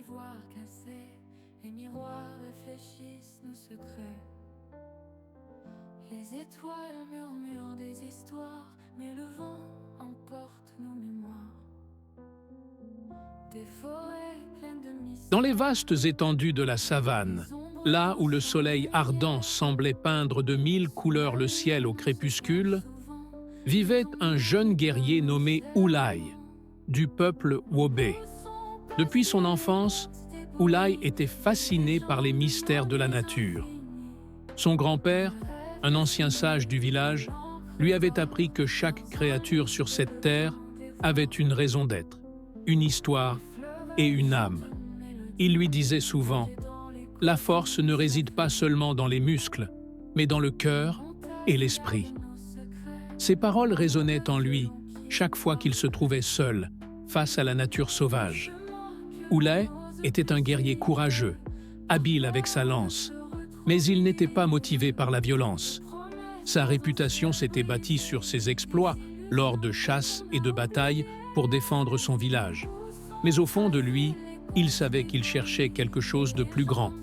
d'ivoire cassé, les miroirs réfléchissent nos secrets. Les étoiles murmurent des histoires, mais le vent emporte nos mémoires. Des forêts pleines de mystères. Dans les vastes étendues de la savane, là où le soleil ardent semblait peindre de 1000 couleurs le ciel au crépuscule, vivait un jeune guerrier nommé Oulai, du peuple Wobé. Depuis son enfance, Oulai était fasciné par les mystères de la nature. Son grand-père, un ancien sage du village, lui avait appris que chaque créature sur cette terre avait une raison d'être, une histoire et une âme. Il lui disait souvent « La force ne réside pas seulement dans les muscles, mais dans le cœur et l'esprit. » Ces paroles résonnaient en lui chaque fois qu'il se trouvait seul face à la nature sauvage. Oulai était un guerrier courageux, habile avec sa lance, mais il n'était pas motivé par la violence. Sa réputation s'était bâtie sur ses exploits lors de chasses et de batailles pour défendre son village. Mais au fond de lui, il savait qu'il cherchait quelque chose de plus grand,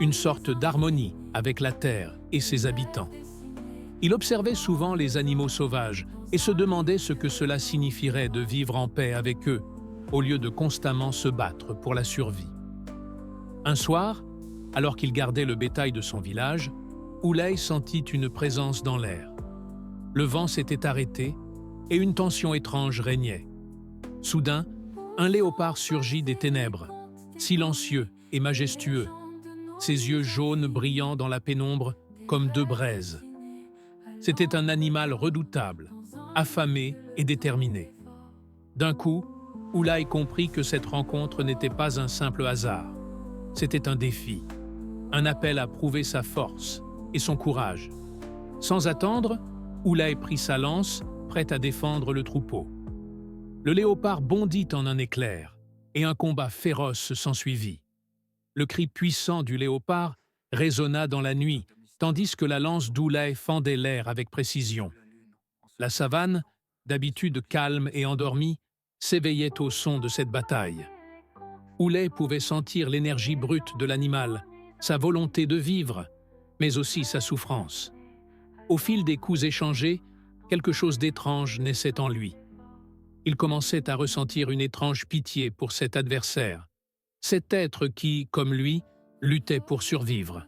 une sorte d'harmonie avec la terre et ses habitants. Il observait souvent les animaux sauvages et se demandait ce que cela signifierait de vivre en paix avec eux, au lieu de constamment se battre pour la survie. Un soir, alors qu'il gardait le bétail de son village, Oulai sentit une présence dans l'air. Le vent s'était arrêté et une tension étrange régnait. Soudain, un léopard surgit des ténèbres, silencieux et majestueux, ses yeux jaunes brillant dans la pénombre comme deux braises. C'était un animal redoutable, affamé et déterminé. D'un coup, Oulai comprit que cette rencontre n'était pas un simple hasard. C'était un défi, un appel à prouver sa force et son courage. Sans attendre, Oulai prit sa lance, prêt à défendre le troupeau. Le léopard bondit en un éclair, et un combat féroce s'ensuivit. Le cri puissant du léopard résonna dans la nuit, tandis que la lance d'Oulai fendait l'air avec précision. La savane, d'habitude calme et endormie, s'éveillait au son de cette bataille. Oulai pouvait sentir l'énergie brute de l'animal, sa volonté de vivre, mais aussi sa souffrance. Au fil des coups échangés, quelque chose d'étrange naissait en lui. Il commençait à ressentir une étrange pitié pour cet adversaire, cet être qui, comme lui, luttait pour survivre.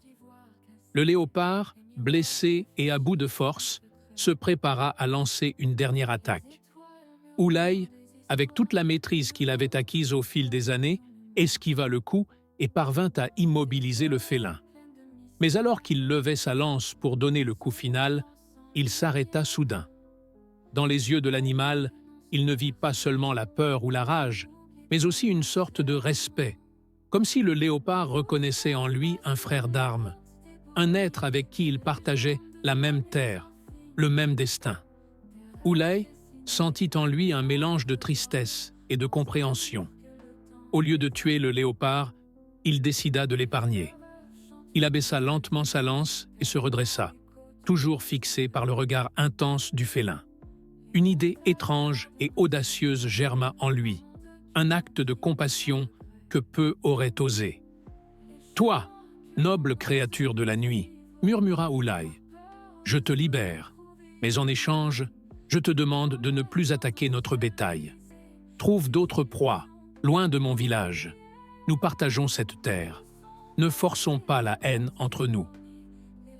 Le léopard, blessé et à bout de force, se prépara à lancer une dernière attaque. Oulai, avec toute la maîtrise qu'il avait acquise au fil des années, esquiva le coup et parvint à immobiliser le félin. Mais alors qu'il levait sa lance pour donner le coup final, il s'arrêta soudain. Dans les yeux de l'animal, il ne vit pas seulement la peur ou la rage, mais aussi une sorte de respect, comme si le léopard reconnaissait en lui un frère d'armes, un être avec qui il partageait la même terre, le même destin. Oulai sentit en lui un mélange de tristesse et de compréhension. Au lieu de tuer le léopard, il décida de l'épargner. Il abaissa lentement sa lance et se redressa, toujours fixé par le regard intense du félin. Une idée étrange et audacieuse germa en lui, un acte de compassion que peu auraient osé. « Toi, noble créature de la nuit, » murmura Oulai, « je te libère, mais en échange, je te demande de ne plus attaquer notre bétail. Trouve d'autres proies, loin de mon village. Nous partageons cette terre. Ne forçons pas la haine entre nous. »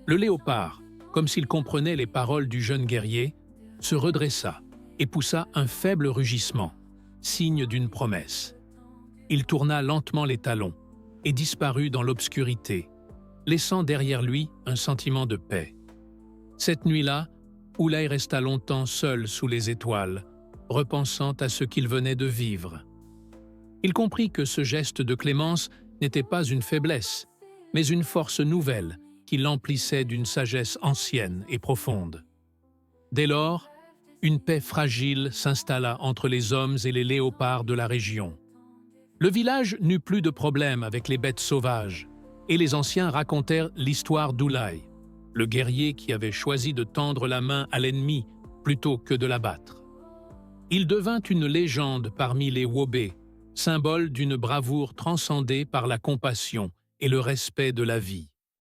Le léopard, comme s'il comprenait les paroles du jeune guerrier, se redressa et poussa un faible rugissement, signe d'une promesse. Il tourna lentement les talons et disparut dans l'obscurité, laissant derrière lui un sentiment de paix. Cette nuit-là, Oulai resta longtemps seul sous les étoiles, repensant à ce qu'il venait de vivre. Il comprit que ce geste de clémence n'était pas une faiblesse, mais une force nouvelle qui l'emplissait d'une sagesse ancienne et profonde. Dès lors, une paix fragile s'installa entre les hommes et les léopards de la région. Le village n'eut plus de problème avec les bêtes sauvages, et les anciens racontèrent l'histoire d'Oulai, le guerrier qui avait choisi de tendre la main à l'ennemi plutôt que de l'abattre. Il devint une légende parmi les Wobé, symbole d'une bravoure transcendée par la compassion et le respect de la vie.